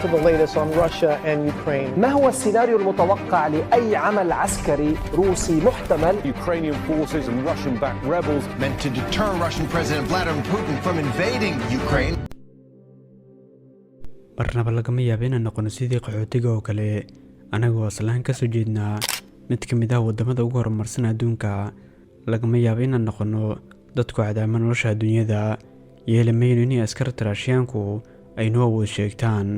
to the latest on Russia and Ukraine. ما هو السيناريو المتوقع لأي عمل عسكري روسي محتمل؟ Ukrainian forces and Russian-backed rebels meant to deter Russian President Vladimir Putin from invading Ukraine. marnaba lagama yaabo inaan noqono sidii qaxootiga oo kale anagoo aslaan ka soo jeednaa mid ka mid ah wadamada ugu horumarsan adduunka. lagama yaabo inaan noqono dadku cadaama nolosha adduunyada yeelamayno in askarta Raashiyaanku ay noo awood sheegtaan.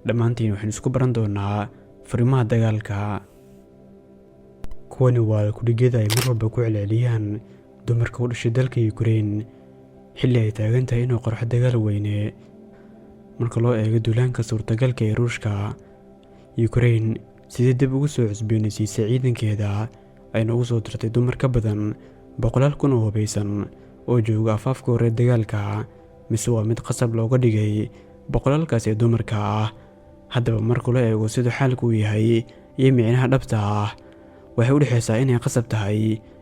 dhammaantiin waxaan isku baran doonaa furimaha dagaalka. kuwani waa kudhigyada ay mar walba ku celceliyaan dumarka u dhashay dalka Ukraine xilli ay taagan tahay inuu qorxo dagaal weyne. marka loo eego duulaanka suurtagalka ee Ruushka, Ukraine sidii dib ugu soo cusboonaysiisay ciidankeeda ayna ugu soo dirtay dumar ka badan 100,000 oo hubeysan oo jooga afaafka hore dagaalka, mise waa mid qasab looga dhigay 100,000kaas ee dumarka ah. haddaba marka loo eego siduu xaalku u yahay iyo micnaha dhabta ah, waxay u dhexaysaa inay qasab tahay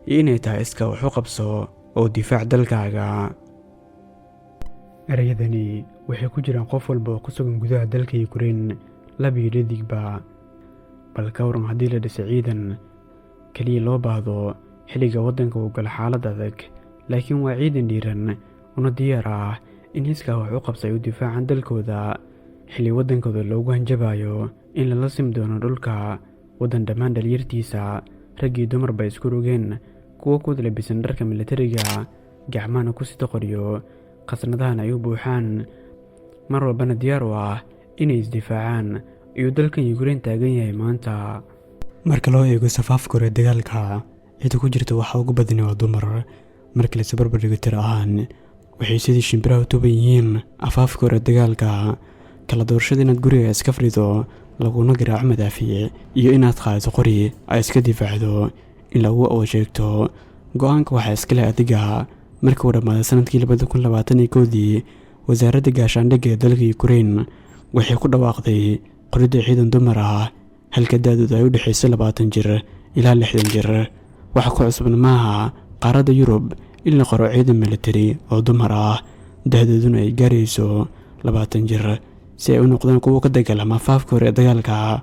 iyo inay tahay iska wax u qabso oo difaac dalkaaga. erayadani waxay ku jiraan qof walba oo ku sugan gudaha dalka Ukraine lab iyo dhadigba. bal ka waran haddii la dhisay ciidan kaliya loo baahdo xilliga waddanka uu galo xaalad adag, laakiin waa ciidan dhiiran una diyaar ah in iskaa wax u qabsay u difaacan dalkooda xilli waddankooda loogu hanjabayo in lala sim doono dhulka. waddan dhammaan dhalinyartiisa rag iyo dumar bay isku rogeen, kuwo ku labisan dharka militariga, gacmahana ku sita qoryo, qasnadahan ay u buuxaan, mar walbana diyaar u ah inay isdifaacaan iyo dalkan Ukraine taagan yahay maanta. marka loo eego safaafka hore dagaalka, cid ku jirta waxa ugu badan waa dumar. marka la isbarbar dhigo tir ahaan, waxay sidii shimbiraha u tuban yihiin afaafka hore dagaalka. kala doorashada inaad guriga iska frido laguna garaaco madaafiic iyo inaad qaadato qori ay iska difaacdo in lagu sheegto go'aanka waxaa iska leh adiga. markii uu dhammaaday sanadkii 2021, wasaaradda gaashaandhigga ee dalka Ukraine waxay ku dhawaaqday qoridda ciidan dumar ah halka da'doodu ay u dhaxaysay 20 jir ilaa 60 jir. waxa ku cusub maaha qaaradda Yurub in la qoro ciidan military oo dumar ah da'dooduna ay gaarayso 20 jir si ay u noqdaan kuwo ka dagaalama afaafka hore dagaalka.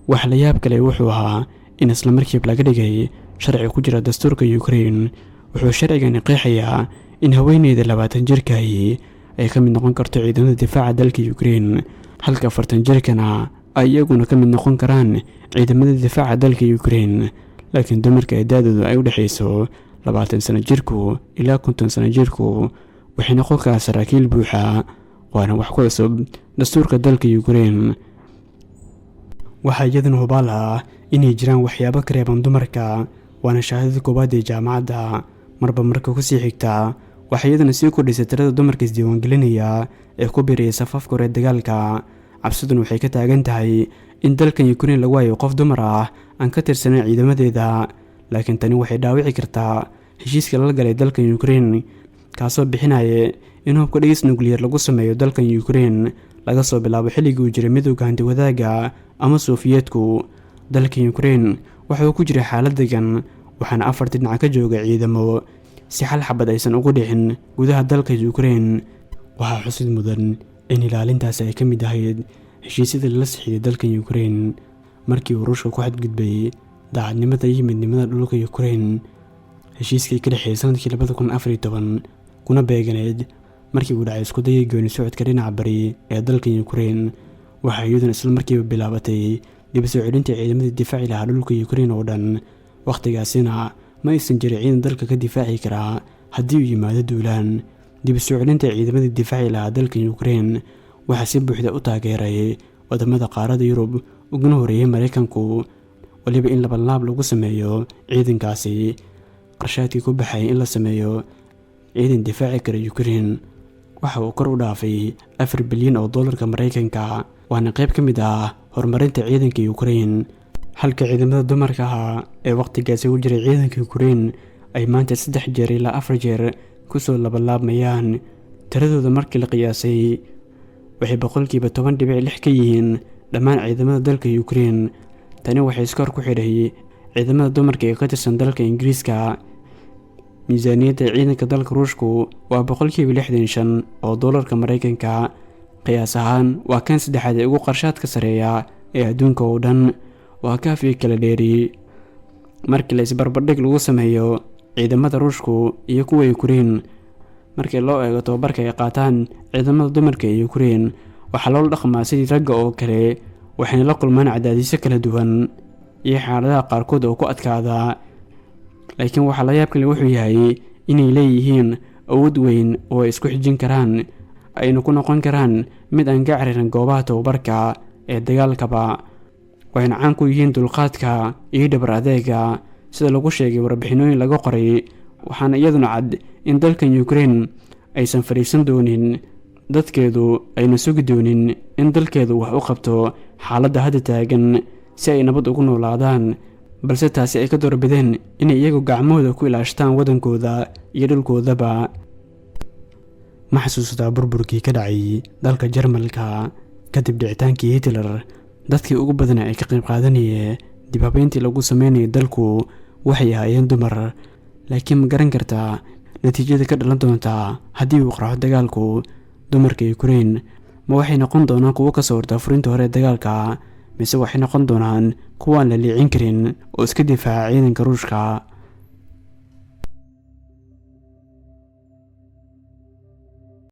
wax la yaab kale wuxuu ahaa in isla markiiba laga dhigay sharci ku jira dastuurka Ukraine. wuxuu sharcigani qeexayaa in haweeneyda 20 jirkaahi ay ka mid noqon karto ciidamada difaaca dalka Ukraine, halka 40 jirkana ay iyaguna ka mid noqon karaan ciidamada difaaca dalka Ukraine. laakiin dumarka ay da'doodu ay u dhaxayso 20 sano jirku ilaa 50 sano jirku waxay noqon karaan saraakiil buuxa, waana wax ku cusub dastuurka dalka Ukraine. waxaa iyadana hubaal ah inay jiraan waxyaabo ka reeban dumarka, waana shahaadada koowaad ee jaamacadda. marba marka ku sii xigta waxay iyadana sii kordhisay tirada dumarka isdiiwaangelinaya ee ku biiraya safafka hore dagaalka. cabsiduna waxay ka taagan tahay in dalkan Ukraine lagu waayo qof dumar ah aan ka tirsaneyn ciidamadeeda, laakiin tani waxay dhaawici kartaa heshiiska la galay dalkan Ukraine kaasoo bixinaya in hubka dhigis nuclear lagu sameeyo dalkan Ukraine laga soo bilaabo xilligii uu jiray midowga hanti-wadaaga ama Sofiyeetku. dalkan Ukraine waxa uu ku jiray xaalad degan, waxaana 4 dhinac ka jooga ciidamo si xal xabad aysan ugu dhicin gudaha dalka Ukraine. waxaa xusid mudan in ilaalintaasi ay ka mid ahayd heshiisyada la saxiixday dalkan Ukraine markii uu Ruushka ku xadgudbay daacadnimada iyo midnimada dhulka Ukraine. heshiiskii ka dhexeeyay sanadkii 2014 kuna beeganeed markii uu dhacay isku dayay gooni socodka dhinaca bari ee dalkan Ukraine. waxaa iyaduna isla markiiba bilaabatay dib u soo celinta ciidamada difaaci lahaa dhulka Ukraine oo dhan. waqtigaasina ma aysan jirin ciidan dalka ka difaaci karaa haddii uu yimaado duulaan. dib u soo celinta ciidamada difaaci lahaa dalkan Ukraine waxaa si buuxda u taageeray wadamada qaaradda Yurub uguna horeeyay Mareykanku, waliba in labanlaab lagu sameeyo ciidankaasi. qarshaadkii ku baxay in la sameeyo ciidan difaaci kara Ukraine waxa uu kor u dhaafay $4 bilyan oo dollarka Mareykanka, waana qayb ka mid ah horumarinta ciidanka Ukraine. halka ciidamada dumarka ah ee waqtigaasi u jiray ciidanka Ukraine ay maanta 3 jeer ilaa 4 jeer ku soo labanlaabmayaan. tiradooda markii la qiyaasay waxay 10.6% ka yihiin dhammaan ciidamada dalka Ukraine. tani waxay iskor ku xidhay ciidamada dumarka ee ka tirsan dalka Ingiriiska. miisaaniyadda ciidanka dalka Ruushku waa 65% oo dollarka Mareykanka, qiyaas ahaan waa kan saddexaad ee ugu qarshaadka sareeya ee adduunka oo dhan. waa kaafii kala dheeri markii la isbarbardhig lagu sameeyo ciidamada Ruushku iyo kuwa Ukraine. markii loo eego tababarka ay qaataan ciidamada dumarka ee Ukraine waxaa loo dhaqmaa sidii ragga oo kale, waxayna la kulmaan cadaadisyo kala duwan iyo xaaladaha qaarkood oo ku adkaada. laakiin waxaa la yaab kale wuxuu yahay inay leeyihiin awood weyn oo ay isku xijin karaan, ayna ku noqon karaan mid aan ka cararin goobaha tababarka ee dagaalkaba. waxayna caan ku yihiin dulqaadka iyo dhabar adeega sida lagu sheegay warbixinooyin laga qoray. waxaana iyaduna cad in dalkan Ukraine aysan fariisan doonin dadkeedu, ayna sugi doonin in dalkeedu wax u qabto xaaladda hadda taagan si ay nabad ugu noolaadaan, balse taasi ay ka doorbideen inay iyagu gacmahooda ku ilaashtaan wadankooda iyo dhulkoodaba. ma xasuustaa burburkii ka dhacay dalka Jarmalka kadib dhicitaankii Hitler? dadkii ugu badan ay ka qayb qaadanayeen dib habeyntii lagu sameeyay dalku waxay ahaayeen dumar. laakiin ma garan kartaa natiijada ka dhalan doonta haddii uu qarxo dagaalku? dumarka Ukraine ma waxay noqon doonaan kuwo ka soo horta furinta hore dagaalka, mise waxay noqon doonaan kuwa aan la liicin karin oo iska difaaca ciidanka Ruushka?